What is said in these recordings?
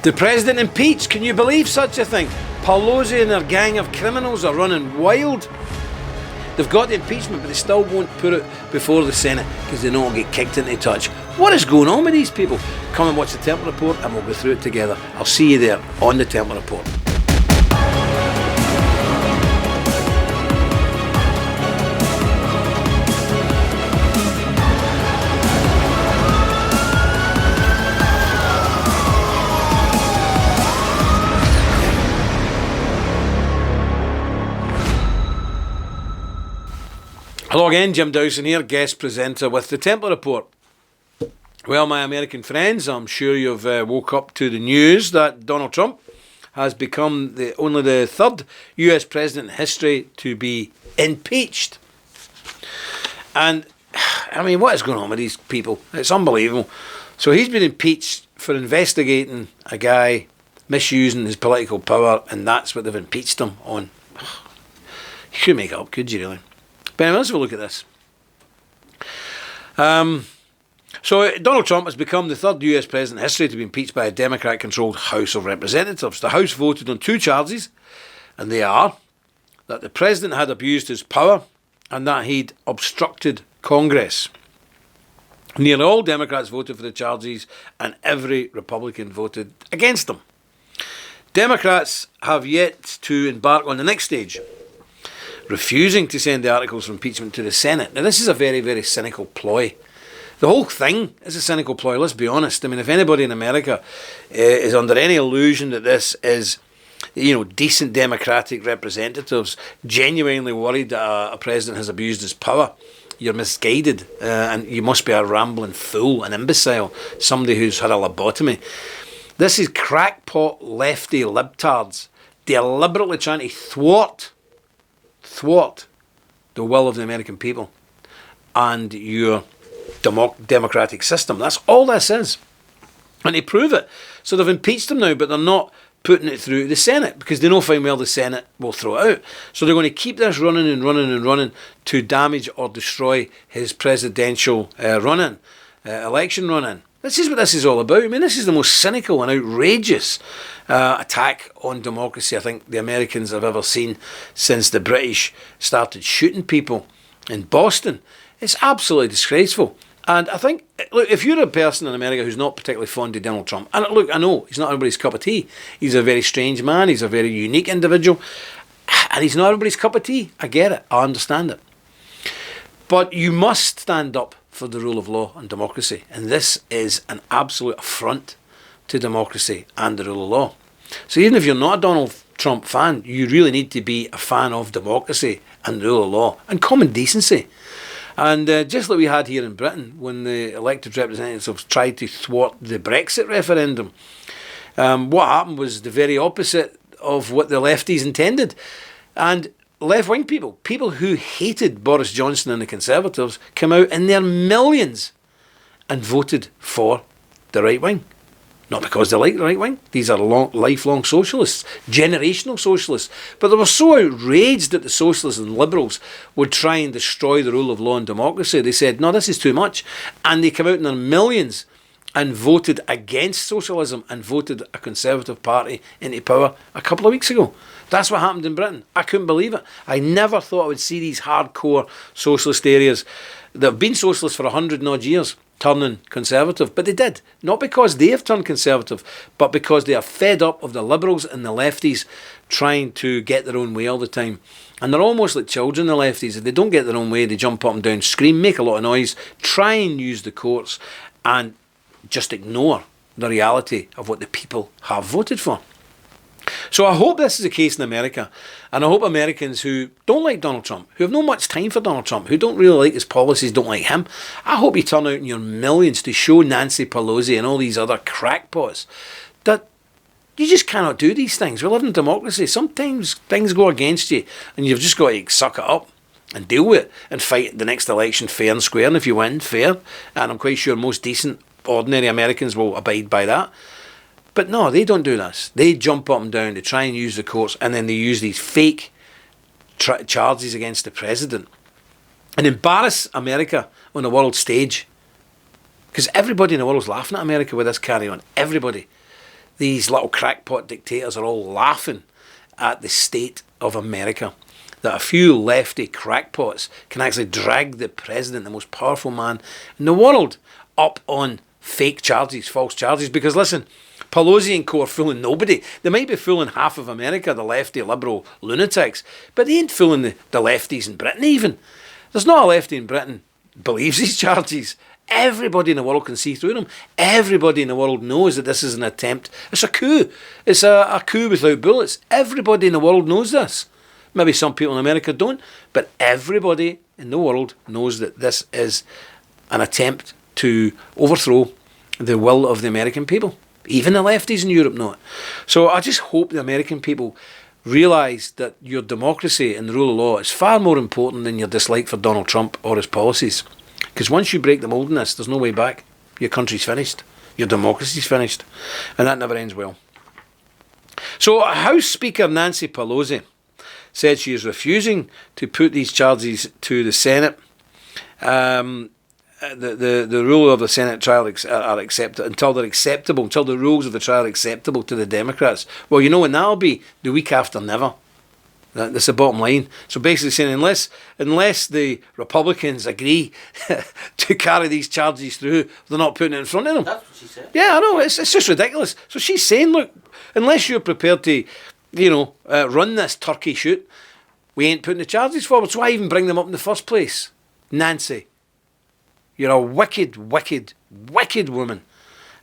The president impeached. Can you believe such a thing? Pelosi and their gang of criminals are running wild. They've got the impeachment, but they still won't put it before the Senate because they know it'll get kicked into touch. What is going on with these people? Come and watch the Templar Report and we'll go through it together. I'll see you there on the Templar Report. Hello again, Jim Dowson here, guest presenter with the Templar Report. Well, my American friends, I'm sure you've woke up to the news that Donald Trump has become only the third US president in history to be impeached. And, I mean, what is going on with these people? It's unbelievable. So he's been impeached for investigating a guy misusing his political power, and that's what they've impeached him on. You couldn't make it up, could you really? But anyway, let's have a look at this. So Donald Trump has become the third US president in history to be impeached by a Democrat-controlled House of Representatives. The House voted on two charges, and they are that the president had abused his power and that he'd obstructed Congress. Nearly all Democrats voted for the charges, and every Republican voted against them. Democrats have yet to embark on the next stage, refusing to send the articles of impeachment to the Senate. Now, this is a very, very cynical ploy. The whole thing is a cynical ploy, let's be honest. I mean, if anybody in America is under any illusion that this is, decent democratic representatives genuinely worried that a president has abused his power, you're misguided, and you must be a rambling fool, an imbecile, somebody who's had a lobotomy. This is crackpot lefty libtards deliberately trying to thwart the will of the American people and your democratic system. That's all this is. And they prove it. So they've impeached him now, but they're not putting it through the Senate because they know fine well the Senate will throw it out. So they're going to keep this running and running and running to damage or destroy his presidential election run-in. This is what this is all about. I mean, this is the most cynical and outrageous attack on democracy I think the Americans have ever seen since the British started shooting people in Boston. It's absolutely disgraceful. And I think, look, if you're a person in America who's not particularly fond of Donald Trump, and look, I know he's not everybody's cup of tea. He's a very strange man. He's a very unique individual. And he's not everybody's cup of tea. I get it. I understand it. But you must stand up for the rule of law and democracy. And this is an absolute affront to democracy and the rule of law. So even if you're not a Donald Trump fan, you really need to be a fan of democracy and the rule of law and common decency. And just like we had here in Britain when the elected representatives tried to thwart the Brexit referendum, what happened was the very opposite of what the lefties intended. And left-wing people who hated Boris Johnson and the Conservatives, came out in their millions and voted for the right wing. Not because they like the right wing. These are lifelong socialists, generational socialists. But they were so outraged that the socialists and liberals would try and destroy the rule of law and democracy. They said, no, this is too much. And they came out in their millions and voted against socialism and voted a Conservative Party into power a couple of weeks ago. That's what happened in Britain. I couldn't believe it. I never thought I would see these hardcore socialist areas that have been socialist for 100 and odd years turning conservative. But they did. Not because they have turned conservative, but because they are fed up of the liberals and the lefties trying to get their own way all the time. And they're almost like children, the lefties. If they don't get their own way, they jump up and down, scream, make a lot of noise, try and use the courts and just ignore the reality of what the people have voted for. So I hope this is the case in America, and I hope Americans who don't like Donald Trump, who have no much time for Donald Trump, who don't really like his policies, don't like him, I hope you turn out in your millions to show Nancy Pelosi and all these other crackpots that you just cannot do these things. We live in a democracy. Sometimes things go against you and you've just got to suck it up and deal with it and fight the next election fair and square, and if you win, fair. And I'm quite sure most decent, ordinary Americans will abide by that. But no, they don't do this. They jump up and down, they try and use the courts, and then they use these fake charges against the president and embarrass America on the world stage. Because everybody in the world is laughing at America with this carry on. Everybody. these little crackpot dictators are all laughing at the state of America. That a few lefty crackpots can actually drag the president, the most powerful man in the world, up on fake charges, false charges. Because listen, Pelosi and co are fooling nobody. They might be fooling half of America, the lefty liberal lunatics, but they ain't fooling the lefties in Britain even. There's not a lefty in Britain believes these charges. Everybody in the world can see through them. Everybody in the world knows that this is an attempt. It's a coup. It's a coup without bullets. Everybody in the world knows this. Maybe some people in America don't, but everybody in the world knows that this is an attempt to overthrow the will of the American people. Even the lefties in Europe know it. So I just hope the American people realise that your democracy and the rule of law is far more important than your dislike for Donald Trump or his policies. Because once you break the mould in this, there's no way back. Your country's finished. Your democracy's finished. And that never ends well. So House Speaker Nancy Pelosi said she is refusing to put these charges to the Senate. The rule of the Senate trial are accepted until they're acceptable, until the rules of the trial are acceptable to the Democrats. Well, you know when that'll be? The week after never. That's the bottom line. So basically saying unless the Republicans agree to carry these charges through, they're not putting it in front of them. That's what she said. Yeah, I know. It's just ridiculous. So she's saying, look, unless you're prepared to, run this turkey shoot, we ain't putting the charges forward. So why even bring them up in the first place? Nancy, you're a wicked, wicked, wicked woman.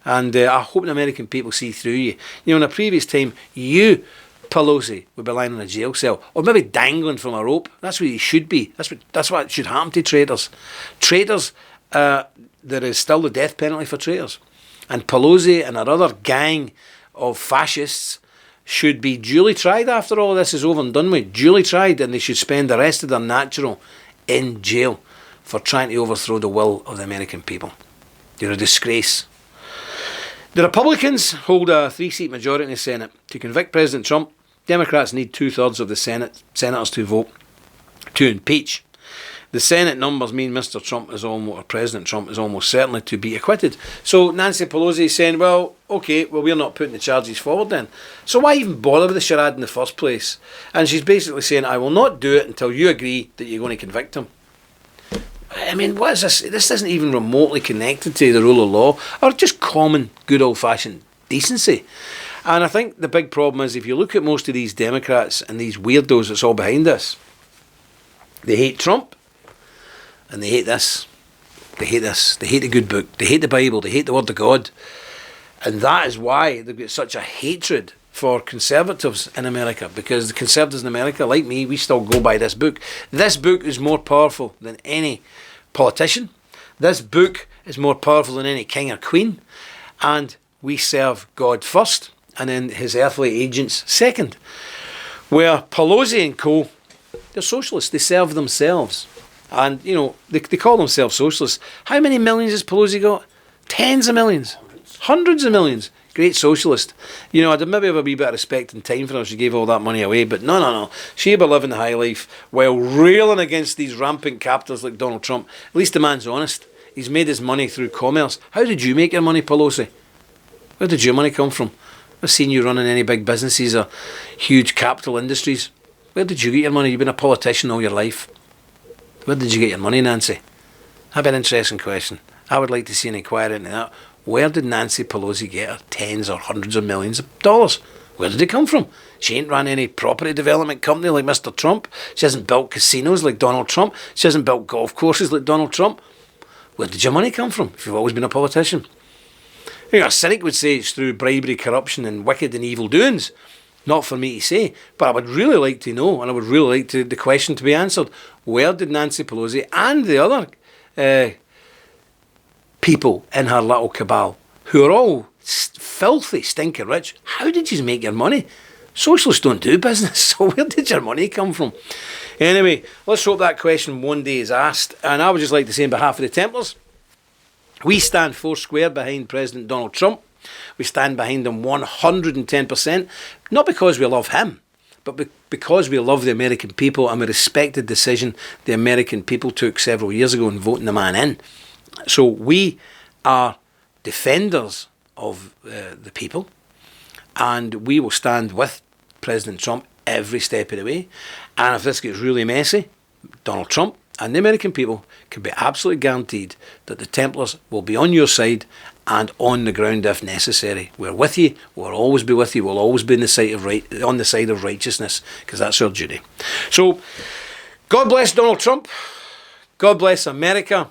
And I hope the American people see through you. You know, in a previous time, you, Pelosi, would be lying in a jail cell, or maybe dangling from a rope. That's what you should be. That's what should happen to traitors. Traitors, there is still the death penalty for traitors. And Pelosi and her other gang of fascists should be duly tried after all this is over and done with. Duly tried, and they should spend the rest of their natural in jail for trying to overthrow the will of the American people. You're a disgrace. The Republicans hold a 3-seat majority in the Senate. To convict President Trump, Democrats need 2/3 of the senators to vote to impeach. The Senate numbers mean President Trump is almost certainly to be acquitted. So Nancy Pelosi is saying, well, we're not putting the charges forward then. So why even bother with the charade in the first place? And she's basically saying, I will not do it until you agree that you're going to convict him. I mean, what is this? This isn't even remotely connected to the rule of law or just common, good old-fashioned decency. And I think the big problem is if you look at most of these Democrats and these weirdos that's all behind this, they hate Trump and they hate this. They hate this. They hate the good book. They hate the Bible. They hate the Word of God. And that is why they've got such a hatred for conservatives in America, because the conservatives in America, like me, we still go by this book. This book is more powerful than any politician. This book is more powerful than any king or queen. And we serve God first and then his earthly agents second. Where Pelosi and co, they're socialists. They serve themselves. And, they call themselves socialists. How many millions has Pelosi got? Tens of millions. Hundreds of millions. Great socialist. I'd maybe have a wee bit of respect and time for her if she gave all that money away, but no. She'd be living the high life while railing against these rampant capitalists like Donald Trump. At least the man's honest. He's made his money through commerce. How did you make your money, Pelosi? Where did your money come from? I've seen you running any big businesses or huge capital industries. Where did you get your money? You've been a politician all your life. Where did you get your money, Nancy? That'd be an interesting question. I would like to see an inquiry into that. Where did Nancy Pelosi get her tens or hundreds of millions of dollars? Where did it come from? She ain't run any property development company like Mr. Trump. She hasn't built casinos like Donald Trump. She hasn't built golf courses like Donald Trump. Where did your money come from if you've always been a politician? A cynic would say it's through bribery, corruption and wicked and evil doings. Not for me to say, but I would really like to know, and I would really like the question to be answered. Where did Nancy Pelosi and the other people in her little cabal, who are all filthy, stinking rich, how did you make your money? Socialists don't do business, so where did your money come from? Anyway, let's hope that question one day is asked. And I would just like to say on behalf of the Templars, we stand foursquare behind President Donald Trump. We stand behind him 110%, not because we love him, but because we love the American people and we respect the decision the American people took several years ago in voting the man in. So we are defenders of the people. and we will stand with President Trump every step of the way. And if this gets really messy, Donald Trump and the American people can be absolutely guaranteed that the Templars will be on your side and on the ground if necessary. We're with you. We'll always be with you. We'll always be on the side of righteousness, because that's our duty. So, God bless Donald Trump. God bless America.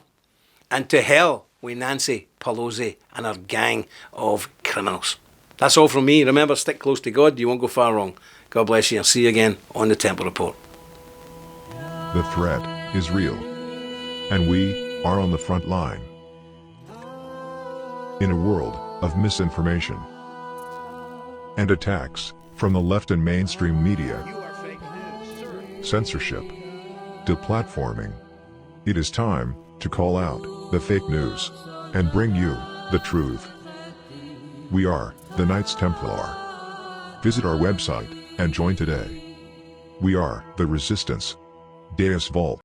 And to hell with Nancy Pelosi and her gang of criminals. That's all from me. Remember, stick close to God. You won't go far wrong. God bless you. I'll see you again on the Templar Report. The threat is real, and we are on the front line. In a world of misinformation and attacks from the left and mainstream media, censorship, deplatforming, it is time to call out the fake news and bring you the truth. We are the Knights Templar. Visit our website and join today. We are the Resistance. Deus Vult.